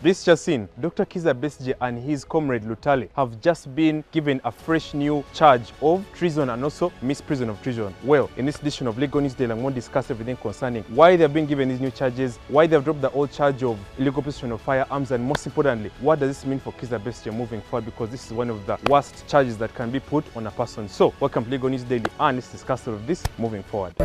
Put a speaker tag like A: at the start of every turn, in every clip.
A: This just in, Dr. Kizza Besigye and his comrade Lutale have just been given a fresh new charge of treason and also misprision of treason. Well, in this edition of Legal News Daily, I'm going to discuss everything concerning why they've been given these new charges, why they've dropped the old charge of illegal possession of firearms, and most importantly, what does this mean for Kizza Besigye moving forward, because this is one of the worst charges that can be put on a person. So, welcome to Legal News Daily, and let's discuss all of this moving forward.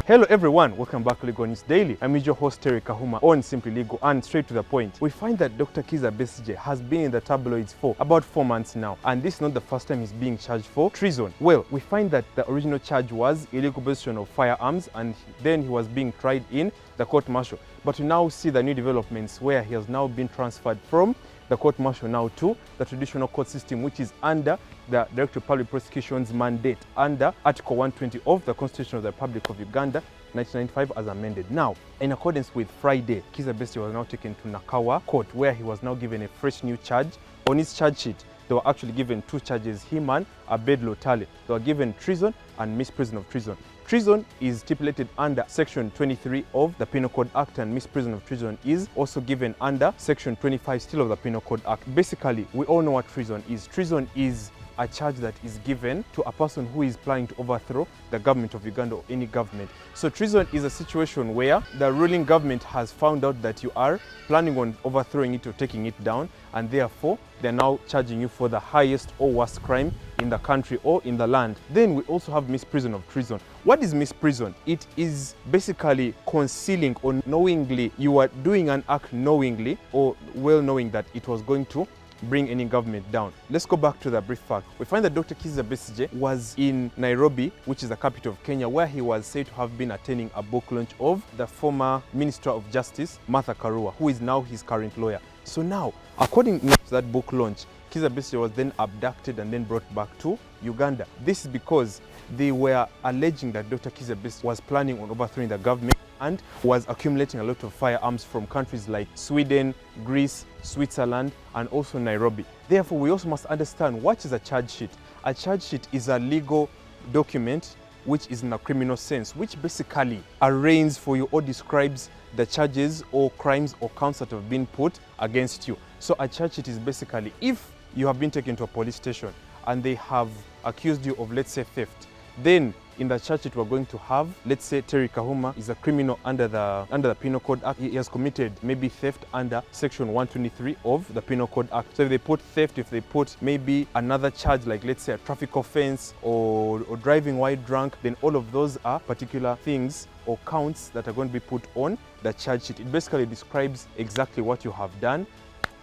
A: Hello everyone, welcome back to Legal News Daily. I'm your host Terry Kahuma on Simply Legal, and straight to the point. We find that Dr. Kizza Besigye has been in the tabloids for about 4 months now, and this is not the first time he's being charged for treason. Well, we find that the original charge was illegal possession of firearms, and then he was being tried in the court-martial. But we now see the new developments where he has now been transferred from the court-martial now to the traditional court system, which is under the Director of Public Prosecution's mandate under Article 120 of the Constitution of the Republic of Uganda, 1995 as amended. Now, in accordance with Friday, Kizza Besigye was now taken to Nakawa Court, where he was now given a fresh new charge. On his charge sheet, they were actually given two charges, him and Abed Lutale. They were given treason and misprision of treason. Treason is stipulated under Section 23 of the Penal Code Act, and misprision of treason is also given under Section 25 still of the Penal Code Act. Basically, we all know what treason is. Treason is a charge that is given to a person who is planning to overthrow the government of Uganda or any government. So treason is a situation where the ruling government has found out that you are planning on overthrowing it or taking it down, and therefore they're now charging you for the highest or worst crime in the country or in the land. Then we also have misprision of treason. What is misprision? It is basically concealing or knowingly, you are doing an act knowingly or well knowing that it was going to bring any government down. Let's go back to the brief fact. We find that Dr. Kizza Besigye was in Nairobi, which is the capital of Kenya, where he was said to have been attending a book launch of the former Minister of Justice, Martha Karua, who is now his current lawyer. So now, according to that book launch, Kizza Besigye was then abducted and then brought back to Uganda. This is because they were alleging that Dr. Kizza Besigye was planning on overthrowing the government and was accumulating a lot of firearms from countries like Sweden, Greece, Switzerland, and also Nairobi. Therefore, we also must understand what is a charge sheet. A charge sheet is a legal document which is in a criminal sense, which basically arraigns for you or describes the charges or crimes or counts that have been put against you. So a charge sheet is basically if you have been taken to a police station and they have accused you of, let's say, theft, then in the charge sheet we're going to have, let's say Terry Kahuma is a criminal under the Penal Code Act. He has committed maybe theft under Section 123 of the Penal Code Act. So if they put theft, if they put maybe another charge like, let's say, a traffic offense or driving while drunk, then all of those are particular things or counts that are going to be put on the charge sheet. It basically describes exactly what you have done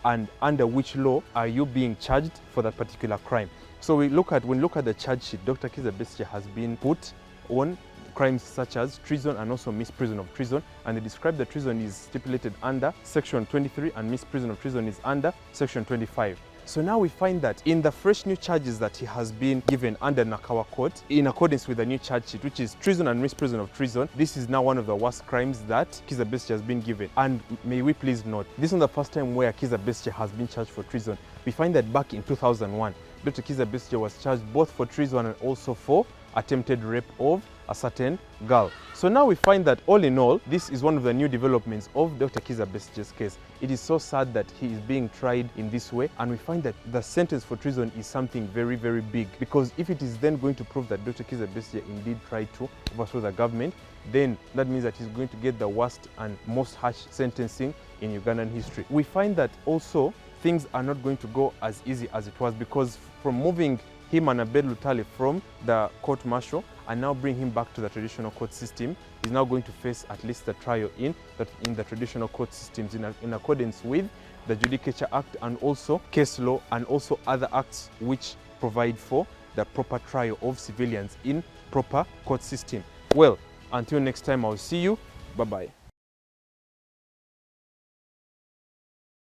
A: and under which law are you being charged for that particular crime. So when we look at the charge sheet, Dr. Kizza Besigye has been put on crimes such as treason and also misprision of treason, and they describe that treason is stipulated under Section 23 and misprision of treason is under Section 25. So now we find that in the fresh new charges that he has been given under Nakawa Court, in accordance with the new charge sheet, which is treason and misprision of treason, this is now one of the worst crimes that Kizza Besigye has been given. And may we please note, this is not the first time where Kizza Besigye has been charged for treason. We find that back in 2001, Dr. Kizza Besigye was charged both for treason and also for attempted rape of a certain girl. So now we find that all in all, this is one of the new developments of Dr. Kizza Besigye's case. It is so sad that he is being tried in this way, and we find that the sentence for treason is something very, very big, because if it is then going to prove that Dr. Kizza Besigye indeed tried to overthrow the government, then that means that he's going to get the worst and most harsh sentencing in Ugandan history. We find that also things are not going to go as easy as it was, because from moving him and Abed Lutale from the court-martial and now bring him back to the traditional court system, he's now going to face at least the trial in the traditional court systems in accordance with the Judicature Act and also case law and also other acts which provide for the proper trial of civilians in proper court system. Well, until next time, I'll see you. Bye-bye.